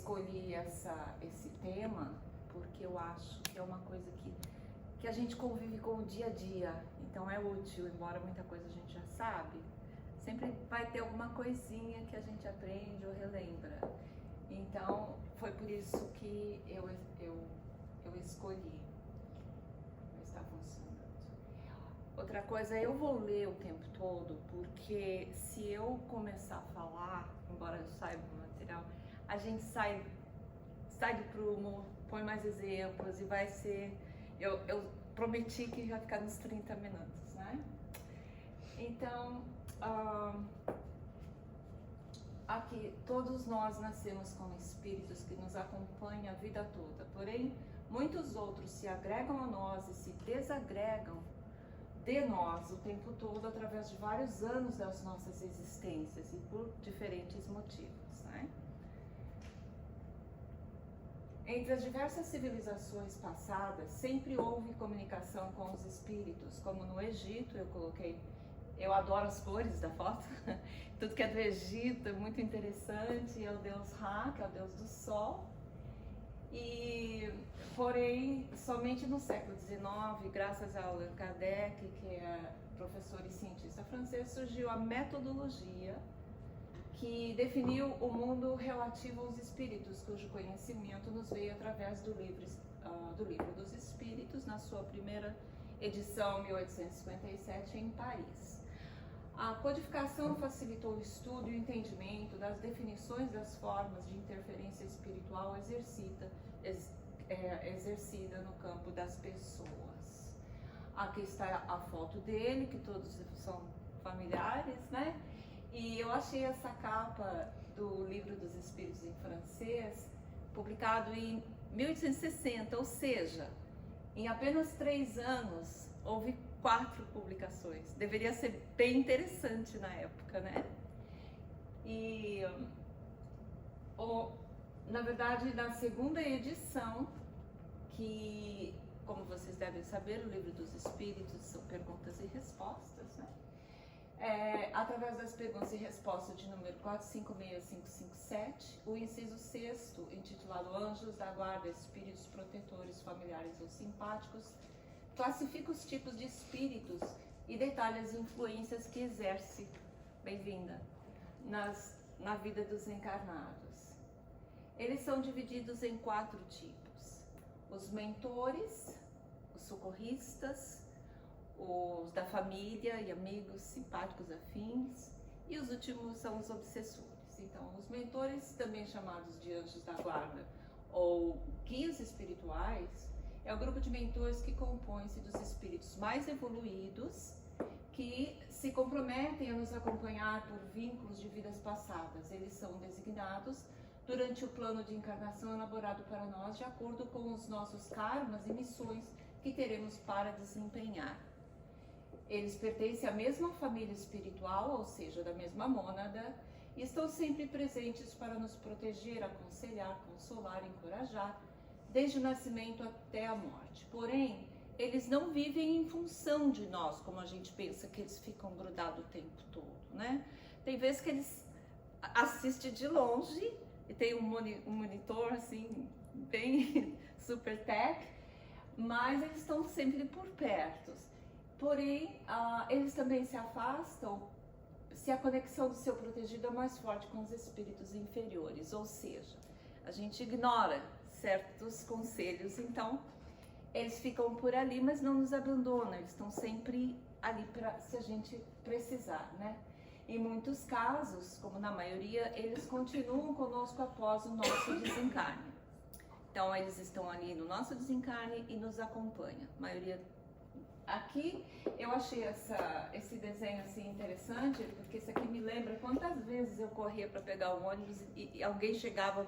escolhi esse tema porque eu acho que é uma coisa que a gente convive com o dia a dia, então é útil, embora muita coisa a gente já sabe, sempre vai ter alguma coisinha que a gente aprende ou relembra. Então foi por isso que eu escolhi. Está funcionando. Outra coisa, eu vou ler o tempo todo, porque se eu começar a falar, embora eu saiba o material, a gente sai do prumo, põe mais exemplos e vai ser... Eu prometi que ia ficar nos 30 minutos, né? Então, aqui, todos nós nascemos com espíritos que nos acompanham a vida toda, porém, muitos outros se agregam a nós e se desagregam de nós o tempo todo através de vários anos das nossas existências e por diferentes motivos, né? Entre as diversas civilizações passadas, sempre houve comunicação com os espíritos, como no Egito, eu adoro as cores da foto, tudo que é do Egito é muito interessante, é o deus Ra, que é o deus do sol, porém, somente no século XIX, graças ao Allan Kardec, que é professor e cientista francês, surgiu a metodologia que definiu o mundo relativo aos espíritos, cujo conhecimento nos veio através do Livro dos Espíritos, na sua primeira edição, 1857, em Paris. A codificação facilitou o estudo e o entendimento das definições das formas de interferência espiritual exercida no campo das pessoas. Aqui está a foto dele, que todos são familiares, né? E eu achei essa capa do Livro dos Espíritos em francês, publicado em 1860, ou seja, em apenas 3 anos, houve 4 publicações. Deveria ser bem interessante na época, né? E, na verdade, na segunda edição, que, como vocês devem saber, o Livro dos Espíritos são perguntas e respostas, né? Através das perguntas e respostas de número 456557, o inciso 6º, intitulado Anjos da Guarda, Espíritos Protetores, Familiares ou Simpáticos, classifica os tipos de espíritos e detalha as influências que exerce, bem-vinda, na vida dos encarnados. Eles são divididos em 4 tipos: os mentores, os socorristas, os da família e amigos simpáticos afins, e os últimos são os obsessores. Então, os mentores, também chamados de anjos da guarda ou guias espirituais, é o grupo de mentores que compõe-se dos espíritos mais evoluídos que se comprometem a nos acompanhar por vínculos de vidas passadas. Eles são designados durante o plano de encarnação elaborado para nós de acordo com os nossos karmas e missões que teremos para desempenhar. Eles pertencem à mesma família espiritual, ou seja, da mesma mônada, e estão sempre presentes para nos proteger, aconselhar, consolar, encorajar, desde o nascimento até a morte. Porém, eles não vivem em função de nós, como a gente pensa que eles ficam grudados o tempo todo, né? Tem vezes que eles assistem de longe e tem um monitor assim, bem super tech, mas eles estão sempre por perto. Porém, eles também se afastam se a conexão do seu protegido é mais forte com os espíritos inferiores, ou seja, a gente ignora certos conselhos, então eles ficam por ali, mas não nos abandonam, eles estão sempre ali se a gente precisar, né? Em muitos casos, como na maioria, eles continuam conosco após o nosso desencarne. Então, eles estão ali no nosso desencarne e nos acompanham. A maioria. Aqui eu achei esse desenho assim interessante, porque isso aqui me lembra quantas vezes eu corria para pegar o ônibus e alguém chegava,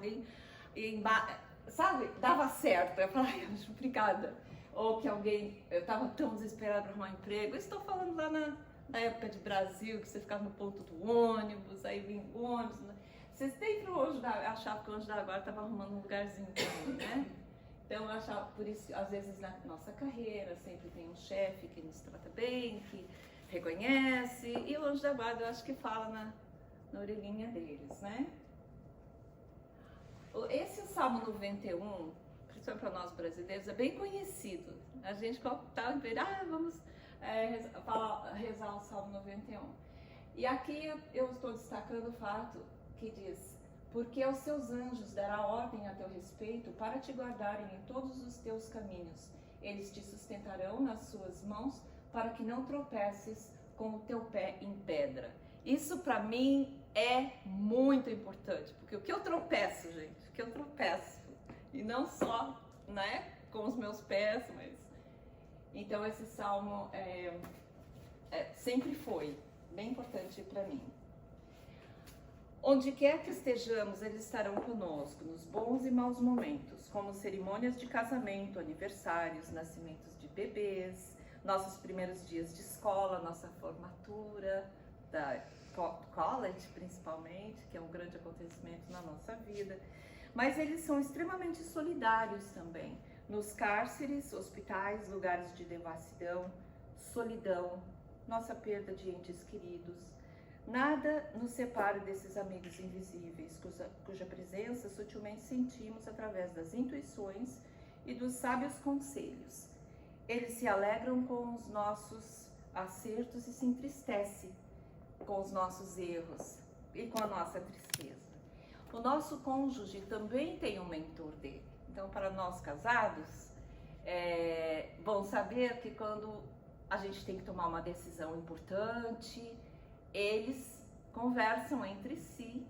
sabe, dava certo. Eu falava, ai, obrigada. Ou que eu estava tão desesperada para arrumar emprego. Eu estou falando lá na época de Brasil, que você ficava no ponto do ônibus, aí vinha o ônibus. Né? Vocês sempre achavam que o Anjo da Guarda estava arrumando um lugarzinho para mim, né? Então eu achava, por isso, às vezes na nossa carreira sempre tem um chefe que nos trata bem, que reconhece, e o Anjo da Guarda eu acho que fala na orelhinha deles, né? Esse Salmo 91, principalmente para nós brasileiros, é bem conhecido. A gente está vamos rezar o Salmo 91. E aqui eu estou destacando o fato que diz: porque aos seus anjos dará ordem a teu respeito para te guardarem em todos os teus caminhos. Eles te sustentarão nas suas mãos para que não tropeces com o teu pé em pedra. Isso para mim é muito importante, porque o que eu tropeço, gente, o que eu tropeço, e não só, né, com os meus pés, mas... Então esse salmo sempre foi bem importante para mim. Onde quer que estejamos, eles estarão conosco, nos bons e maus momentos, como cerimônias de casamento, aniversários, nascimentos de bebês, nossos primeiros dias de escola, nossa formatura, da college principalmente, que é um grande acontecimento na nossa vida. Mas eles são extremamente solidários também, nos cárceres, hospitais, lugares de devassidão, solidão, nossa perda de entes queridos. Nada nos separa desses amigos invisíveis, cuja presença sutilmente sentimos através das intuições e dos sábios conselhos. Eles se alegram com os nossos acertos e se entristecem com os nossos erros e com a nossa tristeza. O nosso cônjuge também tem um mentor dele. Então, para nós casados, é bom saber que quando a gente tem que tomar uma decisão importante, eles conversam entre si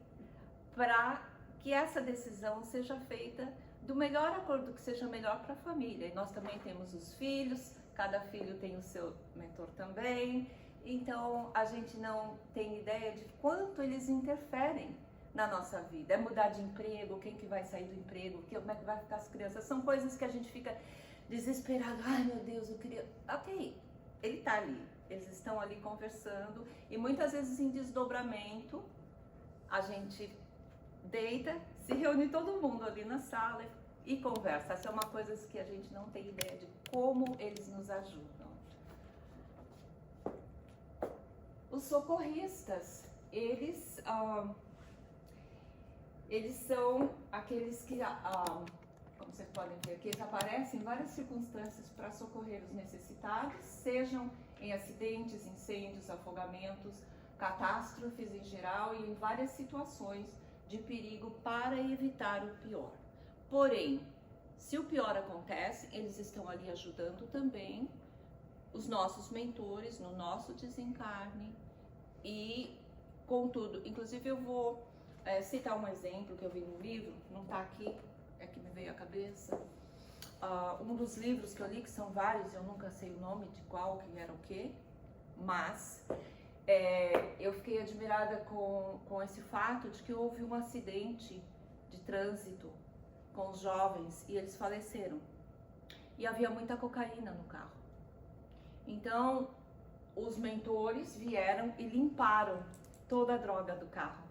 para que essa decisão seja feita do melhor acordo, que seja melhor para a família. E nós também temos os filhos, cada filho tem o seu mentor também. Então, a gente não tem ideia de quanto eles interferem na nossa vida. É mudar de emprego, quem que vai sair do emprego, como é que vai ficar as crianças. São coisas que a gente fica desesperado. Ai, meu Deus, eu queria... Ok, ele tá ali. Eles estão ali conversando. E muitas vezes em desdobramento, a gente deita, se reúne todo mundo ali na sala e conversa. Essa é uma coisa que a gente não tem ideia de como eles nos ajudam. Os socorristas, eles são aqueles que, como vocês podem ver aqui, eles aparecem em várias circunstâncias para socorrer os necessitados, sejam em acidentes, incêndios, afogamentos, catástrofes em geral e em várias situações de perigo para evitar o pior. Porém, se o pior acontece, eles estão ali ajudando também os nossos mentores no nosso desencarne e, contudo, inclusive eu vou citar um exemplo que eu vi no livro, não está aqui, é que me veio à cabeça. Um dos livros que eu li, que são vários, eu nunca sei o nome de qual, que era o quê, mas eu fiquei admirada com esse fato de que houve um acidente de trânsito com os jovens e eles faleceram. E havia muita cocaína no carro. Então, os mentores vieram e limparam toda a droga do carro,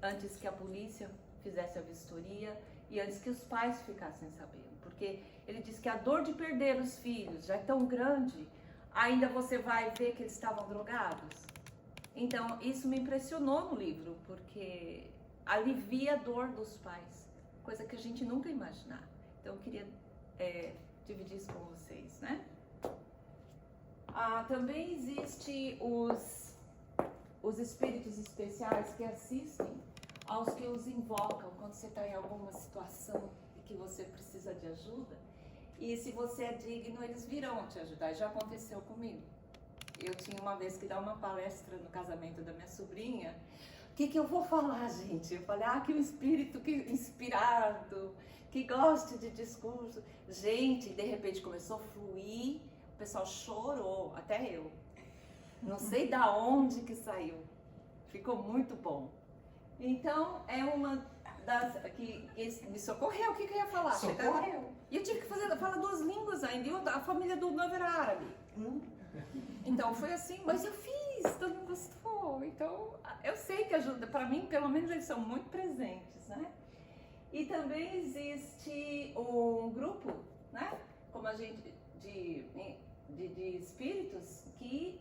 antes que a polícia fizesse a vistoria e antes que os pais ficassem sabendo. Porque ele diz que a dor de perder os filhos já é tão grande, ainda você vai ver que eles estavam drogados. Então, isso me impressionou no livro, porque alivia a dor dos pais, coisa que a gente nunca imaginar. Então, eu queria dividir isso com vocês, né? Também existe os espíritos especiais que assistem aos que os invocam quando você está em alguma situação e que você precisa de ajuda. E se você é digno, eles virão te ajudar. Já aconteceu comigo. Eu tinha uma vez que dar uma palestra no casamento da minha sobrinha. O que eu vou falar, gente? Eu falei, que um espírito inspirado, que goste de discurso. Gente, de repente começou a fluir, o pessoal chorou, até eu. Não sei da onde que saiu. Ficou muito bom. Então, é uma das que me socorreu. O que eu ia falar? Socorreu. E eu tive que falar duas línguas ainda. E a família do noivo era árabe. Então, foi assim, mas eu fiz, todo mundo gostou. Então, eu sei que ajuda. Para mim, pelo menos, eles são muito presentes, né? E também existe um grupo, né? Como a gente, de espíritos que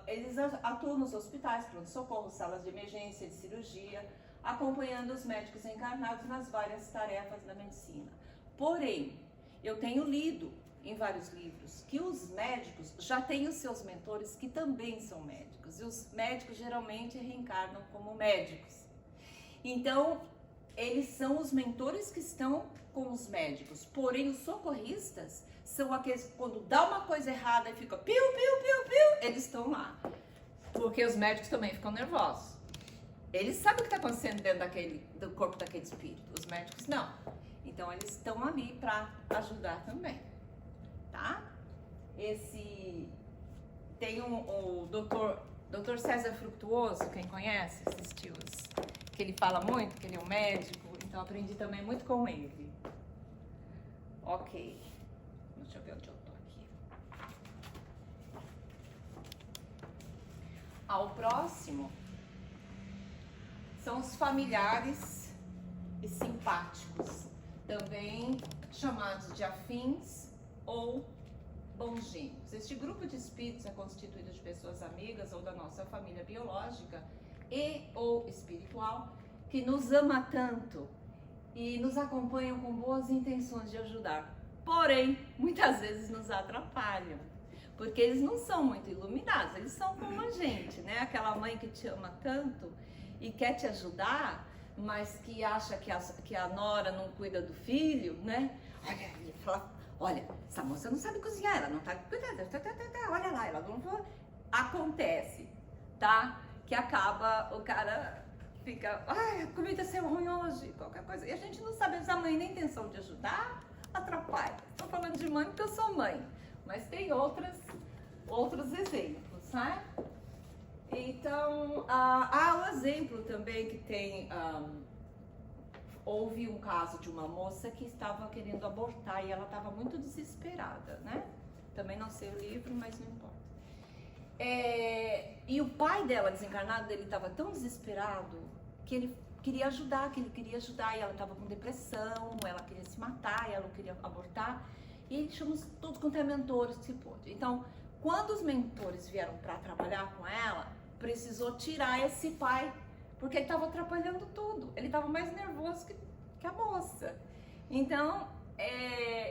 eles atuam nos hospitais, pronto-socorro, salas de emergência, de cirurgia, acompanhando os médicos encarnados nas várias tarefas da medicina. Porém, eu tenho lido em vários livros que os médicos já têm os seus mentores que também são médicos, e os médicos geralmente reencarnam como médicos. Então, eles são os mentores que estão com os médicos, porém os socorristas são aqueles que quando dá uma coisa errada e fica piu, piu, piu, piu, eles estão lá, porque os médicos também ficam nervosos. Eles sabem o que está acontecendo dentro do corpo daquele espírito, os médicos não. Então eles estão ali para ajudar também, tá? Tem o Dr. César Frutuoso, quem conhece, assistiu, que ele fala muito, que ele é um médico, então aprendi também muito com ele. Ok, deixa eu ver onde eu tô aqui. O próximo são os familiares e simpáticos, também chamados de afins ou bongênios. Este grupo de espíritos é constituído de pessoas amigas ou da nossa família biológica e ou espiritual, que nos ama tanto e nos acompanham com boas intenções de ajudar. Porém, muitas vezes nos atrapalham, porque eles não são muito iluminados, eles são como a gente, né? Aquela mãe que te ama tanto e quer te ajudar, mas que acha que a nora não cuida do filho, né? Olha, essa moça não sabe cozinhar, ela não tá cuidando, olha lá, ela não... Acontece, tá? Que acaba, o cara fica, ai, a comida saiu ruim hoje, qualquer coisa. E a gente não sabe, a mãe nem intenção de ajudar, atrapalha. Estou falando de mãe porque eu sou mãe, mas tem outros exemplos, né? Então, há um exemplo também que tem, houve um caso de uma moça que estava querendo abortar e ela estava muito desesperada, né? Também não sei o livro, mas não importa. E o pai dela, desencarnado, ele estava tão desesperado que ele queria ajudar, e ela estava com depressão, ela queria se matar, e ela não queria abortar, e ele chamou todos quanto é mentores que se pôde. Então, quando os mentores vieram para trabalhar com ela, precisou tirar esse pai, porque ele estava atrapalhando tudo, ele estava mais nervoso que a moça. Então,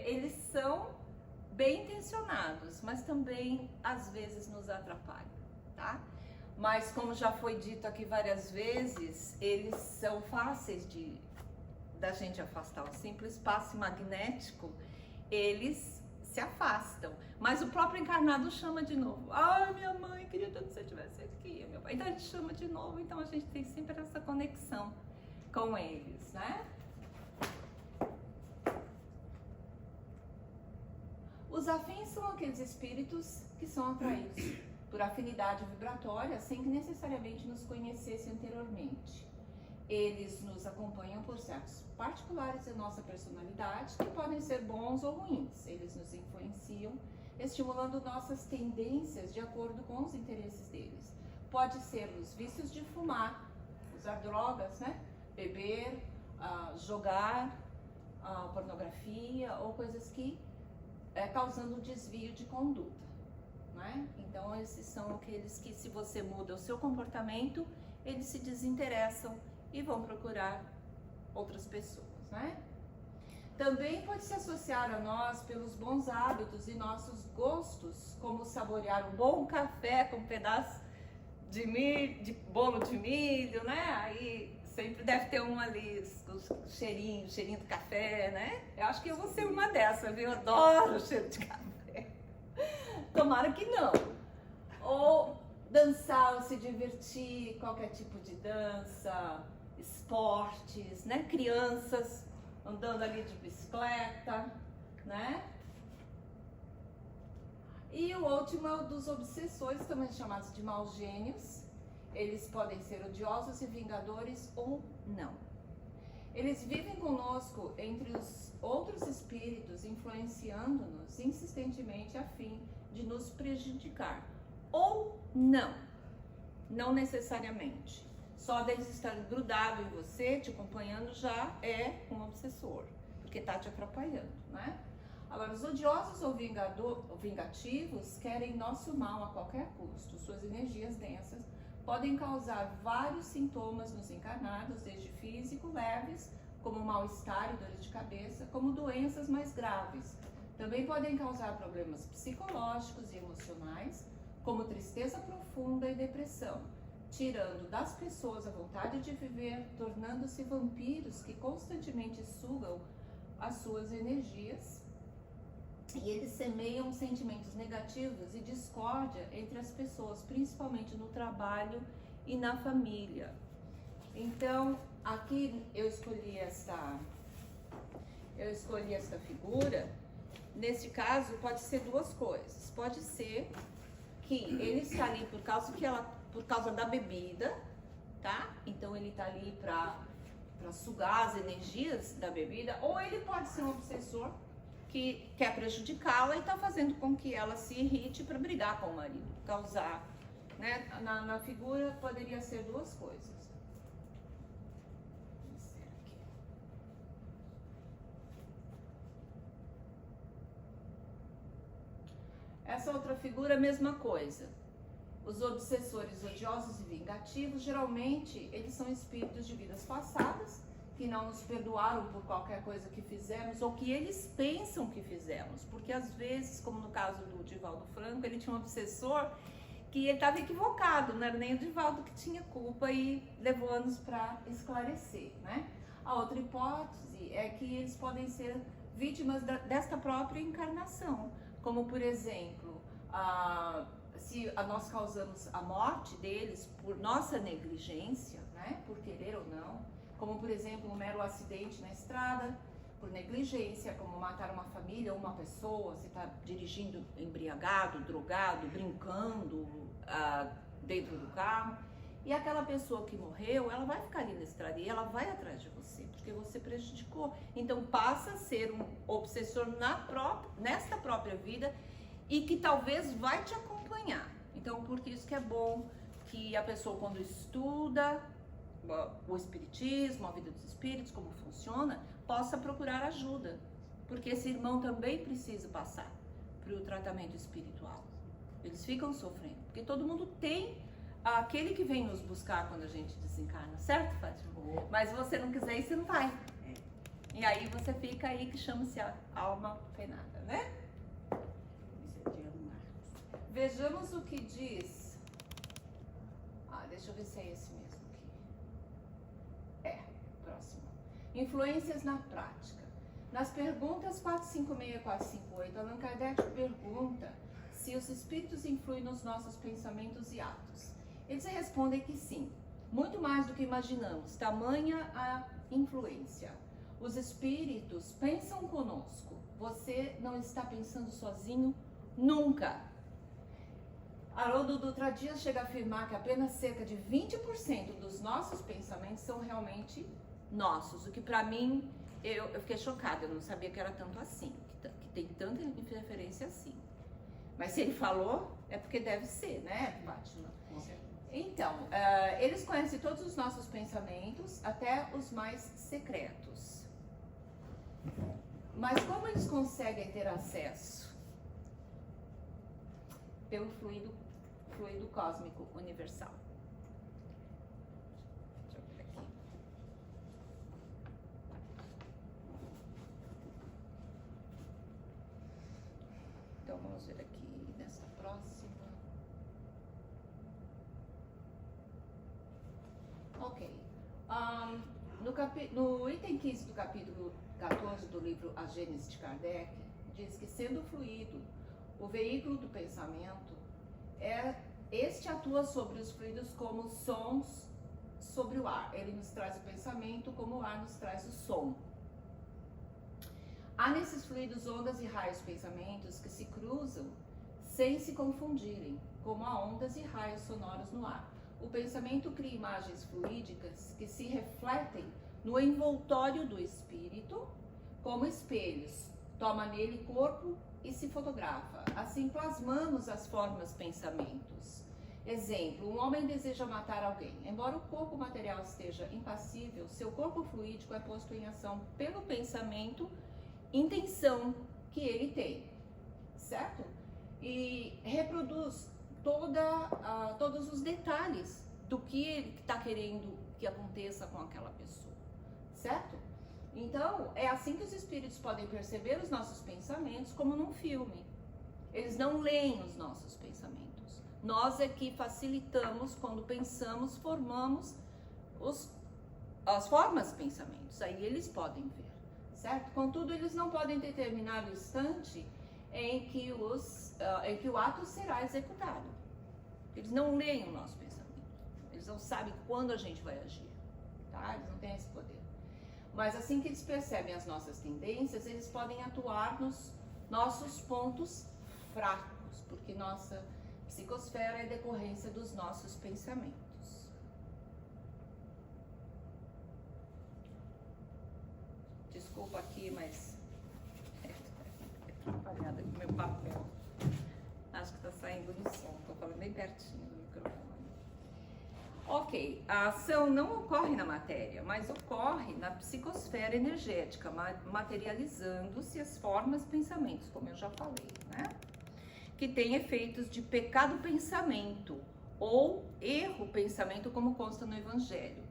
eles são bem intencionados, mas também às vezes nos atrapalham, tá? Mas como já foi dito aqui várias vezes, eles são fáceis da gente afastar. O simples passe magnético, eles se afastam. Mas o próprio encarnado chama de novo. Ai, minha mãe, queria tanto que você estivesse aqui. Meu pai. Então a gente chama de novo, então a gente tem sempre essa conexão com eles, né? Os afins são aqueles espíritos que são atraídos por afinidade vibratória, sem que necessariamente nos conhecessem anteriormente. Eles nos acompanham por certos particulares da nossa personalidade, que podem ser bons ou ruins. Eles nos influenciam, estimulando nossas tendências de acordo com os interesses deles. Pode ser os vícios de fumar, usar drogas, né? Beber, jogar, pornografia ou coisas que causando desvio de conduta. Né? Então esses são aqueles que, se você muda o seu comportamento, eles se desinteressam e vão procurar outras pessoas, né? Também pode se associar a nós pelos bons hábitos e nossos gostos, como saborear um bom café com um pedaço de milho, de bolo de milho, né? Aí sempre deve ter um ali, o cheirinho do café, né? Eu acho que eu vou ser uma dessas, viu? Eu adoro o cheiro de café. Tomara que não. Ou dançar ou se divertir, qualquer tipo de dança, esportes, né? Crianças andando ali de bicicleta, né? E o último é o dos obsessores, também chamados de maus gênios. Eles podem ser odiosos e vingadores ou não. Eles vivem conosco entre os outros espíritos, influenciando-nos insistentemente a fim de nos prejudicar. Ou não, não necessariamente. Só deles estarem grudados em você, te acompanhando, já é um obsessor, porque está te atrapalhando, né? Agora, os odiosos ou vingativos querem nosso mal a qualquer custo. Suas energias densas podem causar vários sintomas nos encarnados, desde físico leves, como mal-estar e dores de cabeça, como doenças mais graves. Também podem causar problemas psicológicos e emocionais, como tristeza profunda e depressão, tirando das pessoas a vontade de viver, tornando-se vampiros que constantemente sugam as suas energias. E eles semeiam sentimentos negativos e discórdia entre as pessoas, principalmente no trabalho e na família. Então, aqui eu escolhi esta figura. Neste caso, pode ser duas coisas. Pode ser que ele está ali por causa da bebida, tá? Então ele está ali para sugar as energias da bebida, ou ele pode ser um obsessor que quer prejudicá-la e está fazendo com que ela se irrite para brigar com o marido, causar, né? Na figura poderia ser duas coisas. Essa outra figura, mesma coisa. Os obsessores odiosos e vingativos, geralmente, eles são espíritos de vidas passadas, que não nos perdoaram por qualquer coisa que fizemos, ou que eles pensam que fizemos. Porque às vezes, como no caso do Divaldo Franco, ele tinha um obsessor que ele estava equivocado, não era nem o Divaldo que tinha culpa, e levou anos para esclarecer, né? A outra hipótese é que eles podem ser vítimas desta própria encarnação, como por exemplo, se nós causamos a morte deles por nossa negligência, né, por querer ou não, como por exemplo um mero acidente na estrada, por negligência, como matar uma família ou uma pessoa, você está dirigindo embriagado, drogado, brincando dentro do carro, e aquela pessoa que morreu, ela vai ficar ali na estrada e ela vai atrás de você, porque você prejudicou. Então passa a ser um obsessor nesta própria vida, e que talvez vai te acompanhar. Então, por isso que é bom que a pessoa, quando estuda o espiritismo, a vida dos espíritos, como funciona, possa procurar ajuda, porque esse irmão também precisa passar para o tratamento espiritual. Eles ficam sofrendo, porque todo mundo tem aquele que vem nos buscar quando a gente desencarna, certo, Fátima? Mas se você não quiser ir, você não vai. E aí você fica aí, que chama-se a alma penada, né? Vejamos o que diz. Deixa eu ver se é esse mesmo aqui. Próximo. Influências na prática. Nas perguntas 456 e 458, Allan Kardec pergunta se os espíritos influem nos nossos pensamentos e atos. Eles respondem que sim, muito mais do que imaginamos, tamanha a influência. Os espíritos pensam conosco. Você não está pensando sozinho nunca. Haroldo Dutra Dias chega a afirmar que apenas cerca de 20% dos nossos pensamentos são realmente nossos, o que para mim, eu fiquei chocada, eu não sabia que era tanto assim, que tem tanta interferência assim. Mas se ele falou, é porque deve ser, né, Fátima? Então, eles conhecem todos os nossos pensamentos, até os mais secretos. Mas como eles conseguem ter acesso? Pelo fluido cósmico universal. Deixa eu ver aqui. Então vamos ver aqui nessa próxima. Ok. No item 15 do capítulo 14 do livro A Gênese de Kardec, diz que sendo fluido o veículo do pensamento, este atua sobre os fluidos como sons sobre o ar. Ele nos traz o pensamento como o ar nos traz o som. Há nesses fluidos ondas e raios pensamentos que se cruzam sem se confundirem, como há ondas e raios sonoros no ar. O pensamento cria imagens fluídicas que se refletem no envoltório do espírito como espelhos. Toma nele corpo e se fotografa. Assim plasmamos as formas pensamentos. Exemplo, um homem deseja matar alguém. Embora o corpo material esteja impassível, seu corpo fluídico é posto em ação pelo pensamento, intenção que ele tem, certo? E reproduz todos os detalhes do que ele está querendo que aconteça com aquela pessoa, certo? Então, é assim que os espíritos podem perceber os nossos pensamentos, como num filme. Eles não leem os nossos pensamentos. Nós é que facilitamos, quando pensamos, formamos as formas de pensamentos. Aí eles podem ver, certo? Contudo, eles não podem determinar o instante em que o ato será executado. Eles não leem o nosso pensamento. Eles não sabem quando a gente vai agir, tá? Eles não têm esse poder. Mas assim que eles percebem as nossas tendências, eles podem atuar nos nossos pontos fracos, porque nossa psicosfera é decorrência dos nossos pensamentos. Desculpa aqui, mas atrapalhada com meu papel. Acho que tá saindo no som, tô falando bem pertinho do microfone. Ok, a ação não ocorre na matéria, mas ocorre na psicosfera energética, materializando-se as formas pensamentos, como eu já falei, né? Que tem efeitos de pecado-pensamento ou erro-pensamento, como consta no Evangelho.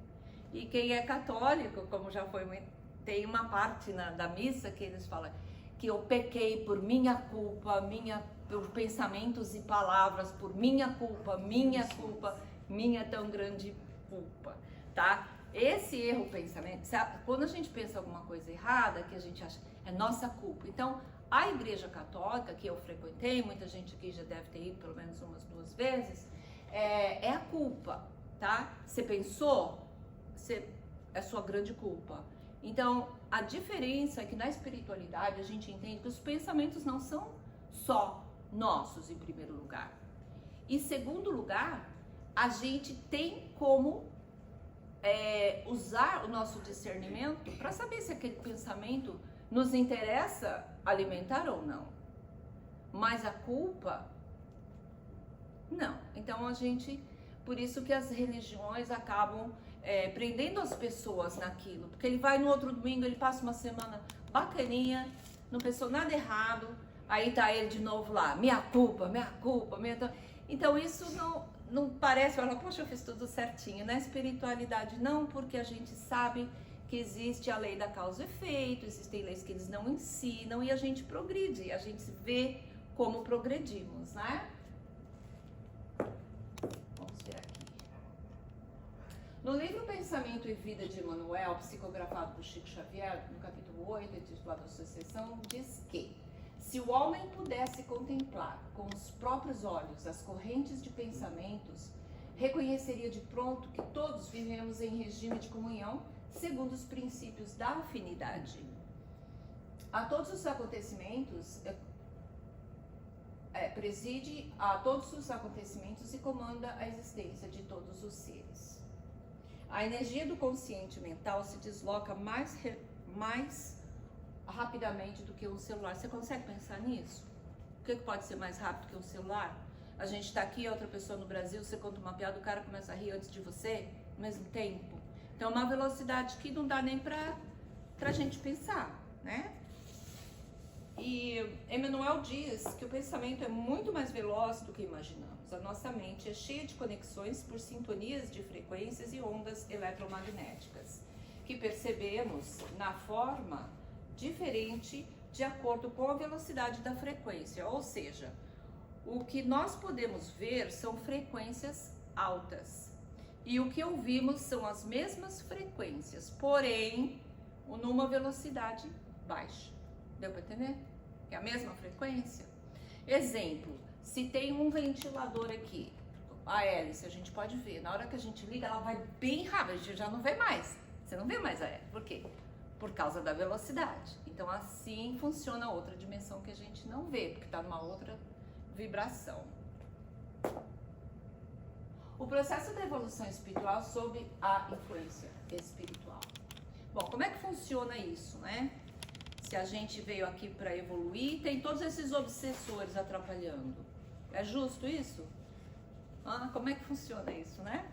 E quem é católico, como já foi, tem uma parte da missa que eles falam que eu pequei por minha culpa, por pensamentos e palavras, por minha culpa, minha tão grande culpa, tá? Esse erro pensamento, quando a gente pensa alguma coisa errada, que a gente acha é nossa culpa. Então, a Igreja Católica, que eu frequentei, muita gente aqui já deve ter ido pelo menos umas 2 vezes, é a culpa, tá? Você pensou, é sua grande culpa. Então, a diferença é que na espiritualidade a gente entende que os pensamentos não são só nossos, em primeiro lugar. E, segundo lugar, a gente tem como usar o nosso discernimento para saber se aquele pensamento nos interessa alimentar ou não. Mas a culpa, não. Então por isso que as religiões acabam prendendo as pessoas naquilo. Porque ele vai no outro domingo, ele passa uma semana bacaninha, não pensou nada errado, aí tá ele de novo lá, minha culpa. Então isso não parece, fala, poxa, eu fiz tudo certinho. Na espiritualidade não, porque a gente sabe que existe a lei da causa e efeito, existem leis que eles não ensinam e a gente progride, a gente vê como progredimos, né? Vamos ver aqui. No livro Pensamento e Vida de Emmanuel, psicografado por Chico Xavier, no capítulo 8, intitulado Associação, diz que se o homem pudesse contemplar com os próprios olhos as correntes de pensamentos, reconheceria de pronto que todos vivemos em regime de comunhão segundo os princípios da afinidade. A todos os acontecimentos, preside a todos os acontecimentos e comanda a existência de todos os seres. A energia do consciente mental se desloca mais rapidamente do que um celular. Você consegue pensar nisso? O que pode ser mais rápido que um celular? A gente está aqui, outra pessoa no Brasil, você conta uma piada, o cara começa a rir antes de você, ao mesmo tempo. Então, é uma velocidade que não dá nem pra gente pensar, né? E Emmanuel diz que o pensamento é muito mais veloz do que imaginamos. A nossa mente é cheia de conexões por sintonias de frequências e ondas eletromagnéticas, que percebemos na forma diferente de acordo com a velocidade da frequência, ou seja, o que nós podemos ver são frequências altas e o que ouvimos são as mesmas frequências, porém numa velocidade baixa. Deu para entender? É a mesma frequência? Exemplo, se tem um ventilador aqui, a hélice, a gente pode ver, na hora que a gente liga ela vai bem rápido, a gente já não vê mais, você não vê mais a hélice, por quê? Por causa da velocidade. Então assim funciona outra dimensão que a gente não vê, porque está numa outra vibração. O processo da evolução espiritual sob a influência espiritual. Bom, como é que funciona isso, né? Se a gente veio aqui para evoluir, tem todos esses obsessores atrapalhando. É justo isso? Como é que funciona isso, né?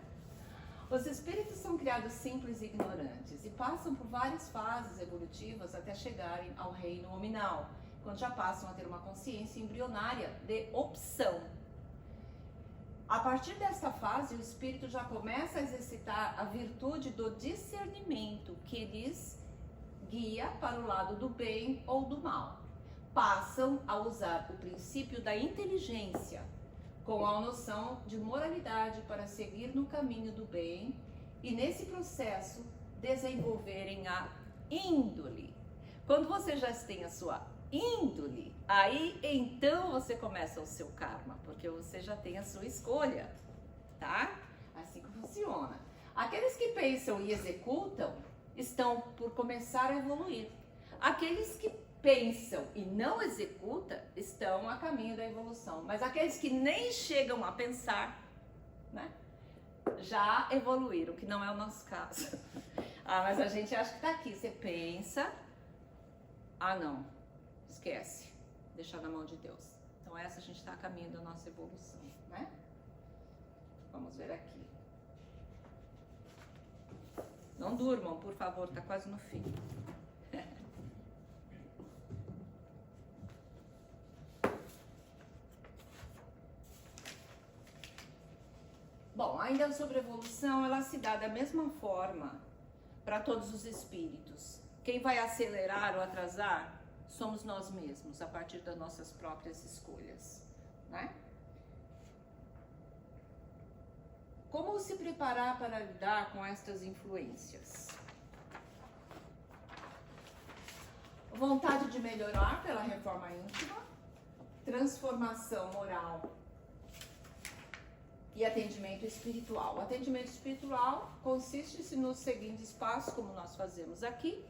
Os espíritos são criados simples e ignorantes e passam por várias fases evolutivas até chegarem ao reino nominal, quando já passam a ter uma consciência embrionária de opção. A partir desta fase, o espírito já começa a exercitar a virtude do discernimento, que lhes guia para o lado do bem ou do mal. Passam a usar o princípio da inteligência, com a noção de moralidade para seguir no caminho do bem e, nesse processo, desenvolverem a índole. Quando você já tem a sua índole, aí então você começa o seu karma, porque você já tem a sua escolha, tá? Assim que funciona. Aqueles que pensam e executam estão por começar a evoluir. Aqueles que pensam e não executam estão a caminho da evolução. Mas aqueles que nem chegam a pensar, né, já evoluíram, que não é o nosso caso. Ah, mas a gente acha que tá aqui. Você pensa, ah não, esquece, deixar na mão de Deus. Então essa a gente está a caminho da nossa evolução, né? Vamos ver aqui. Não durmam, por favor, tá quase no fim. Bom, ainda sobre evolução, ela se dá da mesma forma para todos os espíritos. Quem vai acelerar ou atrasar somos nós mesmos, a partir das nossas próprias escolhas, né? Como se preparar para lidar com estas influências? Vontade de melhorar pela reforma íntima, transformação moral e atendimento espiritual. O atendimento espiritual consiste nos seguintes passos, como nós fazemos aqui,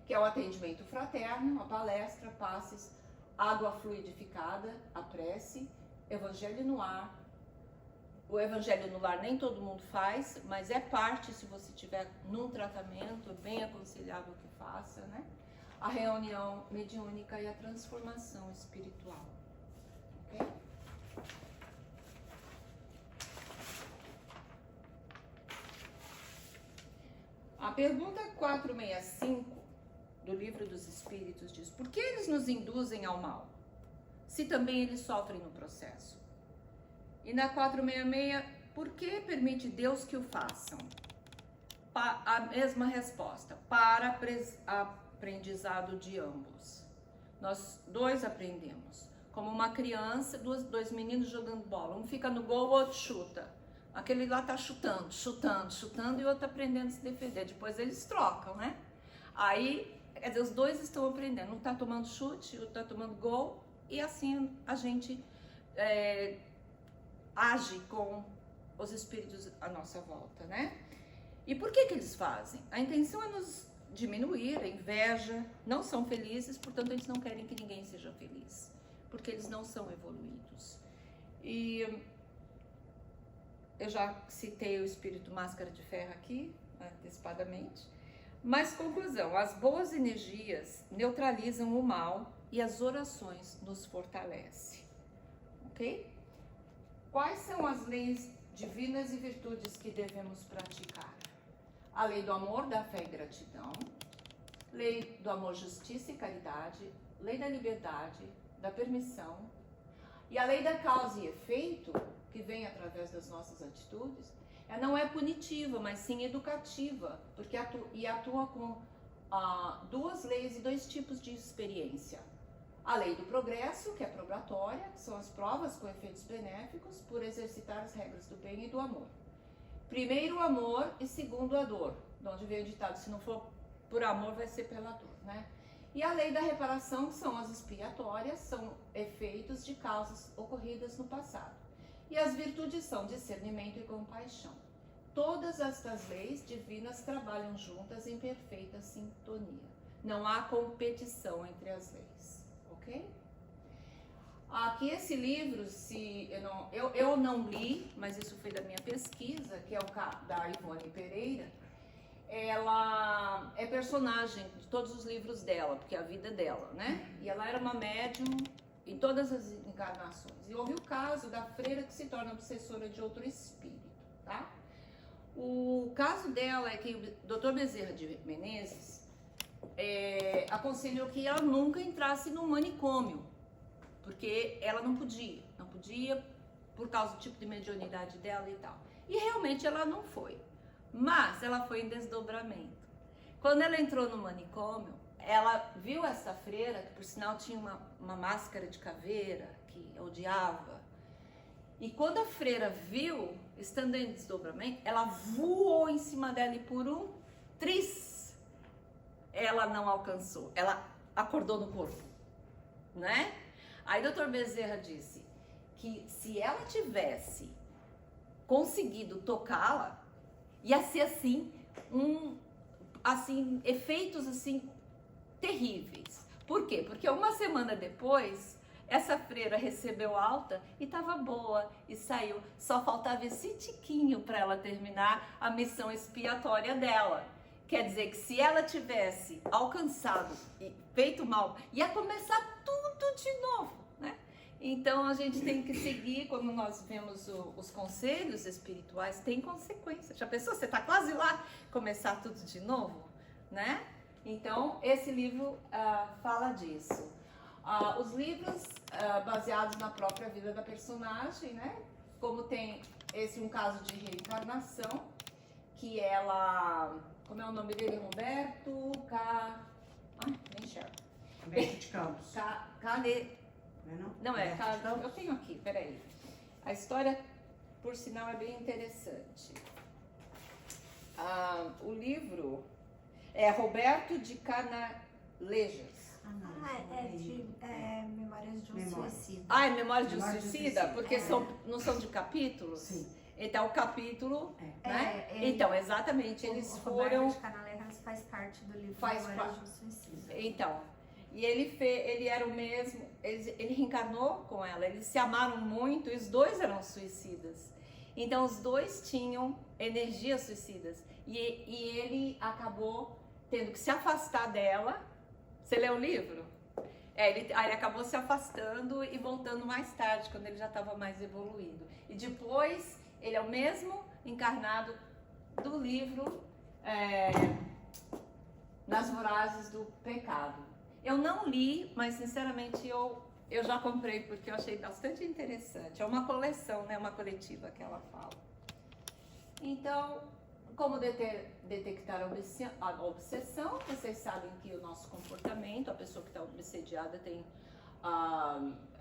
que é o atendimento fraterno, a palestra, passes, água fluidificada, a prece, evangelho no ar. O evangelho no lar nem todo mundo faz, mas é parte, se você tiver num tratamento, é bem aconselhável que faça, né? A reunião mediúnica e a transformação espiritual. Ok? A pergunta 465 do Livro dos Espíritos diz: por que eles nos induzem ao mal, se também eles sofrem no processo? E na 466, por que permite Deus que o façam? A mesma resposta, para aprendizado de ambos. Nós dois aprendemos. Como uma criança, dois meninos jogando bola. Um fica no gol, o outro chuta. Aquele lá tá chutando e o outro aprendendo a se defender. Depois eles trocam, né? Aí, quer dizer, os dois estão aprendendo. Um tá tomando chute, o outro tá tomando gol. E assim a gente age com os espíritos à nossa volta, né? E por que eles fazem? A intenção é nos diminuir, a inveja, não são felizes, portanto eles não querem que ninguém seja feliz, porque eles não são evoluídos. E eu já citei o espírito máscara de ferro aqui, antecipadamente, mas conclusão, as boas energias neutralizam o mal e as orações nos fortalecem, ok? Quais são as leis divinas e virtudes que devemos praticar? A lei do amor, da fé e gratidão, lei do amor, justiça e caridade, lei da liberdade, da permissão, e a lei da causa e efeito, que vem através das nossas atitudes, não é punitiva, mas sim educativa, porque atua com duas leis e dois tipos de experiência. A lei do progresso, que é probatória, que são as provas com efeitos benéficos por exercitar as regras do bem e do amor. Primeiro o amor e segundo a dor, de onde veio o ditado, se não for por amor vai ser pela dor, né? E a lei da reparação, que são as expiatórias, são efeitos de causas ocorridas no passado. E as virtudes são discernimento e compaixão. Todas estas leis divinas trabalham juntas em perfeita sintonia. Não há competição entre as leis, ok? Aqui esse livro, eu não li, mas isso foi da minha pesquisa, que é o da Ivone Pereira. Ela é personagem de todos os livros dela, porque é a vida dela, né? E ela era uma médium em todas as encarnações. E houve o caso da freira que se torna obsessora de outro espírito, tá? O caso dela é que o Dr. Bezerra de Menezes aconselhou que ela nunca entrasse no manicômio, porque ela não podia por causa do tipo de mediunidade dela e tal. E realmente ela não foi, mas ela foi em desdobramento. Quando ela entrou no manicômio, ela viu essa freira, que por sinal tinha uma máscara de caveira, que odiava. E quando a freira viu, estando em desdobramento, ela voou em cima dela e por um tris, ela não alcançou, ela acordou no corpo, né? Aí o Dr. Bezerra disse que se ela tivesse conseguido tocá-la, ia ser assim, efeitos assim terríveis. Por quê? Porque uma semana depois, essa freira recebeu alta e estava boa e saiu. Só faltava esse tiquinho para ela terminar a missão expiatória dela. Quer dizer que se ela tivesse alcançado e feito mal, ia começar tudo de novo, né? Então a gente tem que seguir, quando nós vemos os conselhos espirituais, tem consequências. Já pensou? Você está quase lá, começar tudo de novo, né? Então esse livro fala disso. Os livros baseados na própria vida da personagem, né? Como tem um caso de reencarnação, que ela... Como é o nome dele? Roberto nem enxergo. Roberto de Campos. Não é? Eu tenho aqui, peraí. A história, por sinal, é bem interessante. O livro é Roberto de Canalejas. Memórias de um Suicida. É Memórias de um Suicida? Porque não são de capítulos? Sim. Então, o capítulo, né? Então, exatamente, eles foram... O Roberto de Canalejas faz parte do livro Memórias de um Suicida. Então, e ele era o mesmo, ele reencarnou com ela, eles se amaram muito e os dois eram suicidas. Então, os dois tinham energias suicidas. E ele acabou tendo que se afastar dela. Você leu o livro? Ele acabou se afastando e voltando mais tarde, quando ele já estava mais evoluído. E depois, ele é o mesmo encarnado do livro Nas Vorazes do Pecado. Eu não li, mas sinceramente eu já comprei porque eu achei bastante interessante. É uma coleção, né? Uma coletiva que ela fala. Então, como detectar a obsessão? Vocês sabem que o nosso comportamento, a pessoa que está obsediada tem...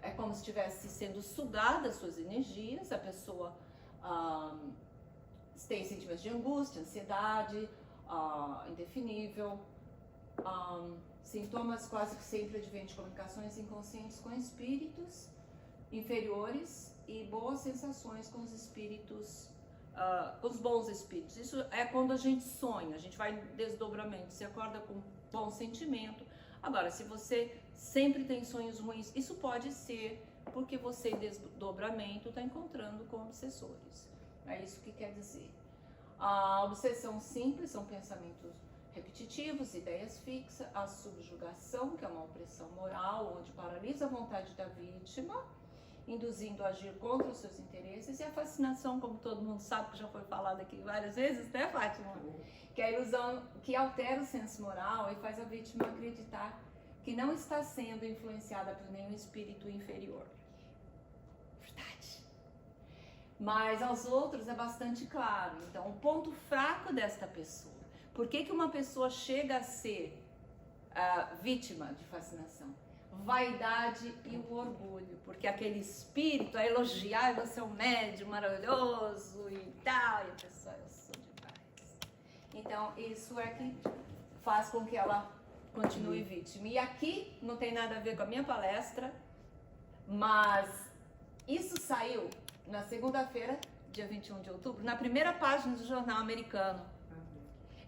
é como se estivesse sendo sugada as suas energias. A pessoa tem sentimentos de angústia, ansiedade, indefinível, sintomas quase que sempre advêm de comunicações inconscientes com espíritos inferiores e boas sensações com os espíritos, os bons espíritos. Isso é quando a gente sonha, a gente vai em desdobramento, se acorda com bom sentimento. Agora, se você sempre tem sonhos ruins, isso pode ser porque você em desdobramento está encontrando com obsessores. É isso que quer dizer. A obsessão simples são pensamentos repetitivos, ideias fixas, a subjugação, que é uma opressão moral, onde paralisa a vontade da vítima, induzindo a agir contra os seus interesses, e a fascinação, como todo mundo sabe, que já foi falado aqui várias vezes, né, Fátima? Que é a ilusão que altera o senso moral e faz a vítima acreditar que não está sendo influenciada por nenhum espírito inferior. Verdade. Mas aos outros é bastante claro. Então, o ponto fraco desta pessoa. Por que uma pessoa chega a ser vítima de fascinação? Vaidade e o orgulho. Porque aquele espírito a elogiar, você é um médium maravilhoso e tal, e a pessoa, eu sou demais. Então, isso é que faz com que ela continue vítima. E aqui não tem nada a ver com a minha palestra, mas isso saiu na segunda-feira, dia 21 de outubro, na primeira página do jornal americano.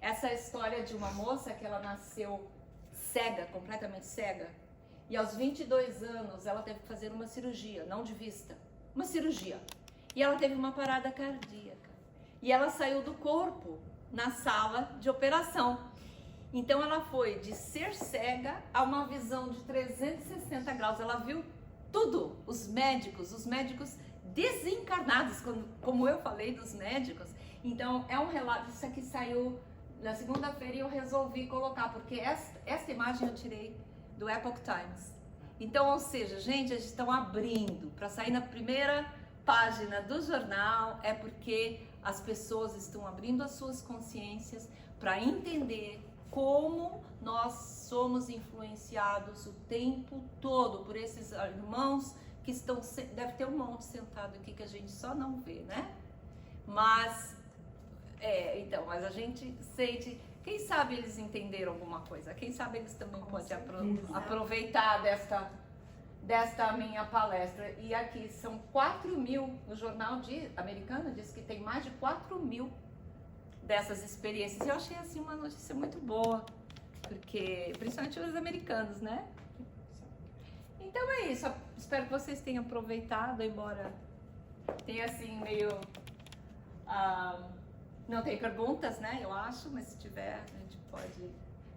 Essa história de uma moça que ela nasceu cega, completamente cega, e aos 22 anos ela teve que fazer uma cirurgia, não de vista, uma cirurgia. E ela teve uma parada cardíaca. E ela saiu do corpo na sala de operação. Então ela foi de ser cega a uma visão de 360 graus. Ela viu tudo. Os médicos desencarnados, como eu falei dos médicos. Então é um relato, isso aqui saiu na segunda-feira eu resolvi colocar, porque esta imagem eu tirei do Epoch Times. Então, ou seja, gente, eles estão abrindo para sair na primeira página do jornal, é porque as pessoas estão abrindo as suas consciências para entender como nós somos influenciados o tempo todo por esses irmãos que estão, deve ter um monte sentado aqui que a gente só não vê, né? Mas, mas a gente sente, quem sabe eles entenderam alguma coisa, quem sabe eles também podem aproveitar desta minha palestra. E aqui são 4.000, no jornal americano diz que tem mais de 4.000 dessas experiências. Eu achei assim uma notícia muito boa, porque principalmente os americanos, né? Então é isso, espero que vocês tenham aproveitado, embora tenha assim meio... não tem perguntas, né? Eu acho, mas se tiver, a gente pode...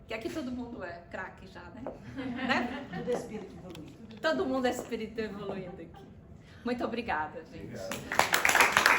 Que aqui todo mundo é craque já, né? Tudo é espírito evoluído. Todo mundo é espírito evoluído aqui. Muito obrigada, gente. Obrigado.